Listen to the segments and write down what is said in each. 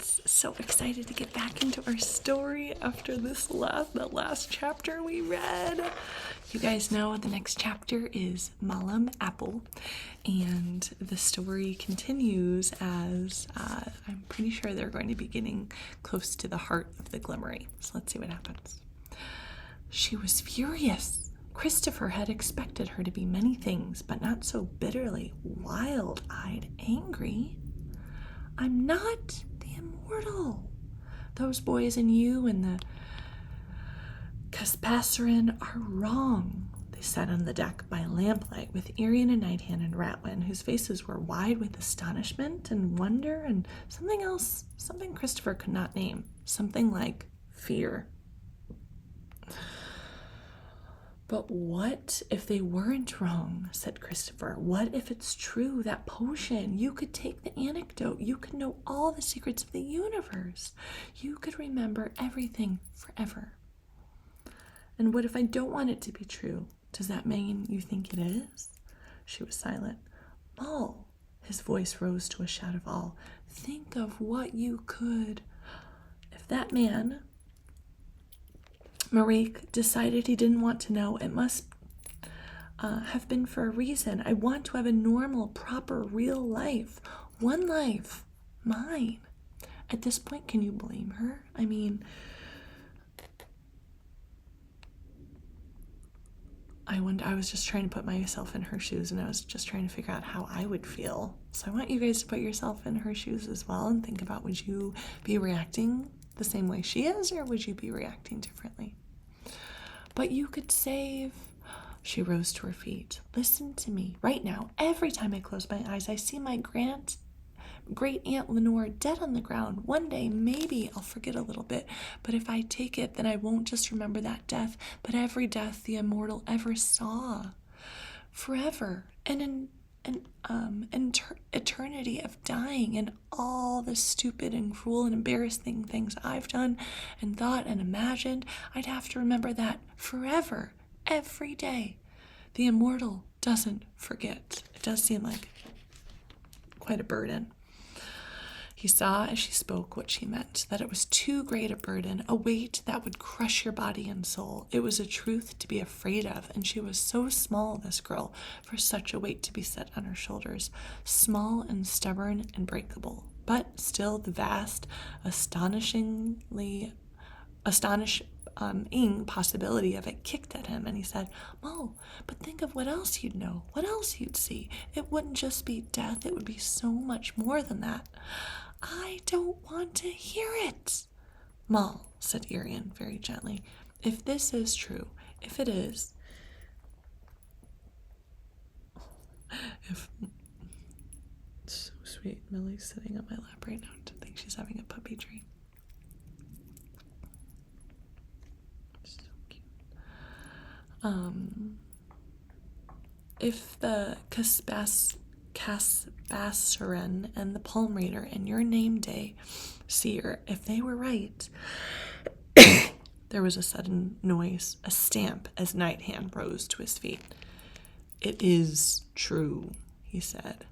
friends, so excited to get back into our story after that last chapter we read. You guys know the next chapter is Malum Apple, and the story continues as I'm pretty sure they're going to be getting close to the heart of the Glimmery. So let's see what happens. She was furious. Christopher had expected her to be many things, but not so bitterly, wild-eyed angry. I'm not the immortal. Those boys and you and the Caspassarin are wrong. They sat on the deck by lamplight with Irian and Nighthand and Ratwin, whose faces were wide with astonishment and wonder and something else, something Christopher could not name, something like fear. But what if they weren't wrong, said Christopher. What if it's true, that potion? You could take the antidote. You could know all the secrets of the universe. You could remember everything forever. And what if I don't want it to be true? Does that mean you think it is? She was silent. Mal, his voice rose to a shout of awe. Think of what you could. If that man, Marek, decided he didn't want to know, it must have been for a reason. I want to have a normal, proper, real life. One life. Mine. At this point, can you blame her? I mean, I was just trying to put myself in her shoes, and I was just trying to figure out how I would feel. So I want you guys to put yourself in her shoes as well and think about, would you be reacting the same way she is, or would you be reacting differently? But you could save. She rose to her feet. Listen to me right now. Every time I close my eyes, I see my great Aunt Lenore dead on the ground. One day, maybe I'll forget a little bit, but if I take it, then I won't just remember that death, but every death the immortal ever saw. Forever. And an eternity of dying and all the stupid and cruel and embarrassing things I've done and thought and imagined. I'd have to remember that forever, every day. The immortal doesn't forget. It does seem like quite a burden. He saw as she spoke what she meant, that it was too great a burden, a weight that would crush your body and soul. It was a truth to be afraid of, and she was so small, this girl, for such a weight to be set on her shoulders, small and stubborn and breakable. But still the vast, astonishing possibility of it kicked at him, and he said, Mo, but think of what else you'd know, what else you'd see. It wouldn't just be death, it would be so much more than that. I don't want to hear it. Mal, said Irian very gently, if this is true, if it is, if so sweet, Millie's sitting on my lap right now. I think she's having a puppy dream. So cute. If the Caspassarin and the Palm Reader and your name day seer, if they were right. There was a sudden noise, a stamp, as Nighthand rose to his feet. It is true, he said.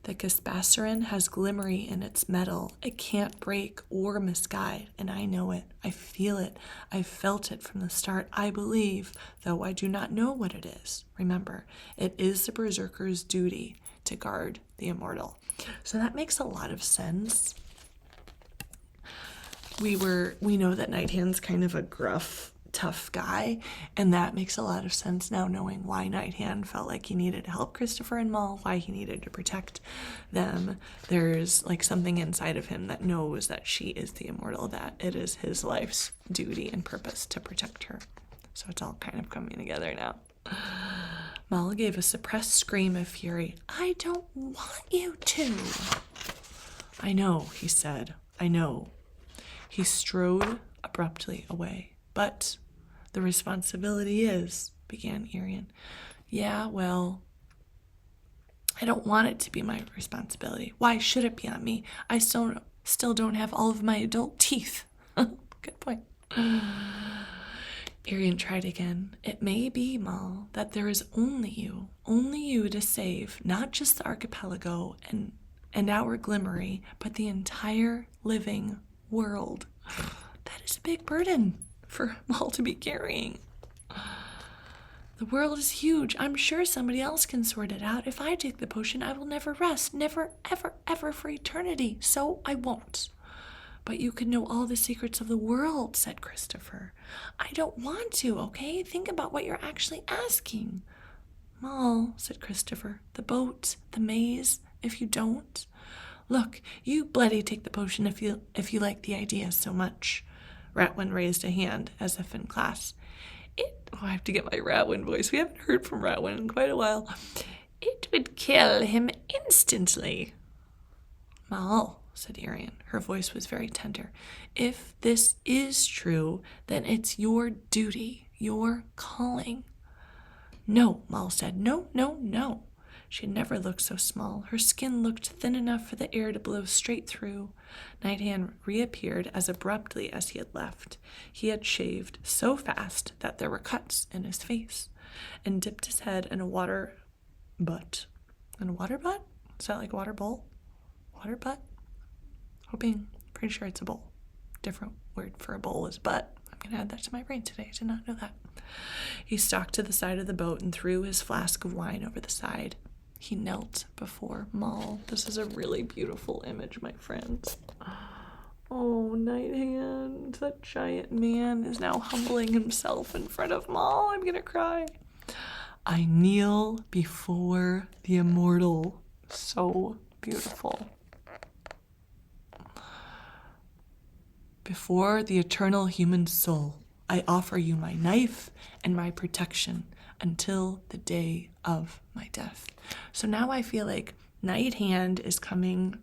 The Caspassarin has Glimmery in its metal. It can't break or misguide, and I know it. I feel it. I've felt it from the start. I believe, though I do not know what it is. Remember, it is the Berserker's duty to guard the immortal. So that makes a lot of sense. We know that Nighthand's kind of a gruff, tough guy, and that makes a lot of sense now, knowing why Nighthand felt like he needed to help Christopher and Mal, why he needed to protect them. There's like something inside of him that knows that she is the immortal, that it is his life's duty and purpose to protect her. So it's all kind of coming together now. Mal gave a suppressed scream of fury. I don't want you to. I know, he said. I know. He strode abruptly away. But the responsibility is, began Irian. Yeah, well, I don't want it to be my responsibility. Why should it be on me? I still don't have all of my adult teeth. Good point. Irian tried again. It may be, Mal, that there is only you to save, not just the archipelago and our glimmery, but the entire living world. That is a big burden for Mal to be carrying. The world is huge. I'm sure somebody else can sort it out. If I take the potion, I will never rest. Never, ever, ever for eternity. So I won't. But you can know all the secrets of the world, said Christopher. I don't want to, okay? Think about what you're actually asking. Mal, said Christopher, the boat, the maze, if you don't. Look, you bloody take the potion if you like the idea so much. Ratwin raised a hand, as if in class. I have to get my Ratwin voice. We haven't heard from Ratwin in quite a while. It would kill him instantly. Mal, said Arian. Her voice was very tender. If this is true, then it's your duty, your calling. No, Mal said. No, no, no. She had never looked so small. Her skin looked thin enough for the air to blow straight through. Night Hand reappeared as abruptly as he had left. He had shaved so fast that there were cuts in his face, and dipped his head in a water butt. In a water butt? Is that like a water bowl? Water butt? Pretty sure it's a bowl. Different word for a bowl is butt. I'm going to add that to my brain today. I did not know that. He stalked to the side of the boat and threw his flask of wine over the side. He knelt before Mal. This is a really beautiful image, my friends. Oh, Night Hand, that giant man, is now humbling himself in front of Mal. I'm gonna cry. I kneel before the immortal. So beautiful. Before the eternal human soul, I offer you my knife and my protection until the day of my death. So now I feel like Night Hand is coming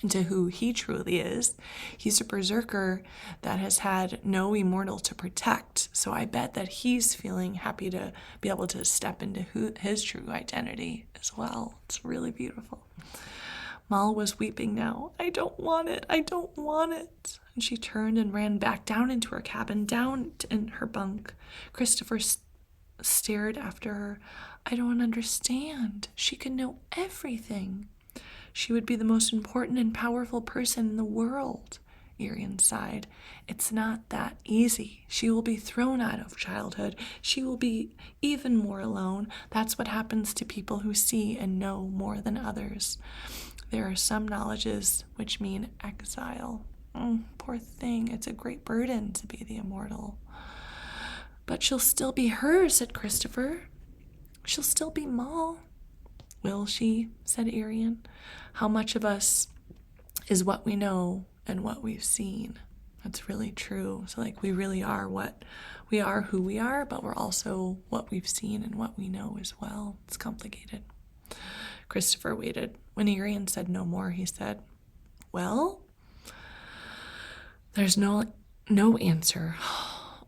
into who he truly is. He's a berserker that has had no immortal to protect. So I bet that he's feeling happy to be able to step into his true identity as well. It's really beautiful. Mal was weeping now. I don't want it. I don't want it. And she turned and ran back down into her cabin, down in her bunk. Christopher stared after her. I don't understand. She could know everything. She would be the most important and powerful person in the world, Arian sighed. It's not that easy. She will be thrown out of childhood. She will be even more alone. That's what happens to people who see and know more than others. There are some knowledges which mean exile. Poor thing. It's a great burden to be the immortal. But she'll still be her, said Christopher. She'll still be Mal. Will she? Said Arian. How much of us is what we know and what we've seen? That's really true. So we really are who we are, but we're also what we've seen and what we know as well. It's complicated. Christopher waited. When Arian said no more, he said, well, there's no answer,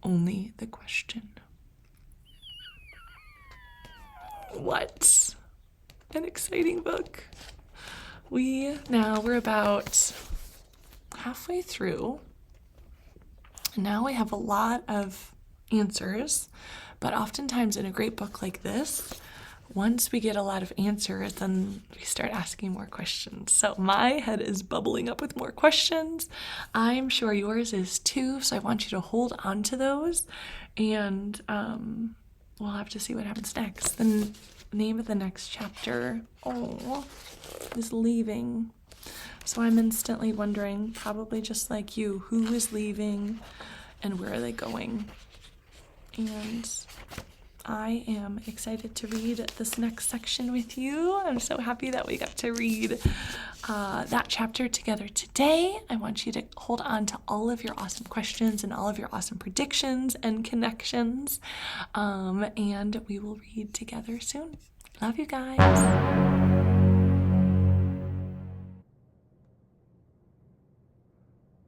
only the question. What an exciting book. We're about halfway through. Now we have a lot of answers, but oftentimes in a great book like this, once we get a lot of answers, then we start asking more questions. So my head is bubbling up with more questions. I'm sure yours is too, so I want you to hold on to those, and we'll have to see what happens next. The name of the next chapter, is Leaving. So I'm instantly wondering, probably just like you, who is leaving and where are they going? And I am excited to read this next section with you. I'm so happy that we got to read that chapter together today. I want you to hold on to all of your awesome questions and all of your awesome predictions and connections. And we will read together soon. Love you guys.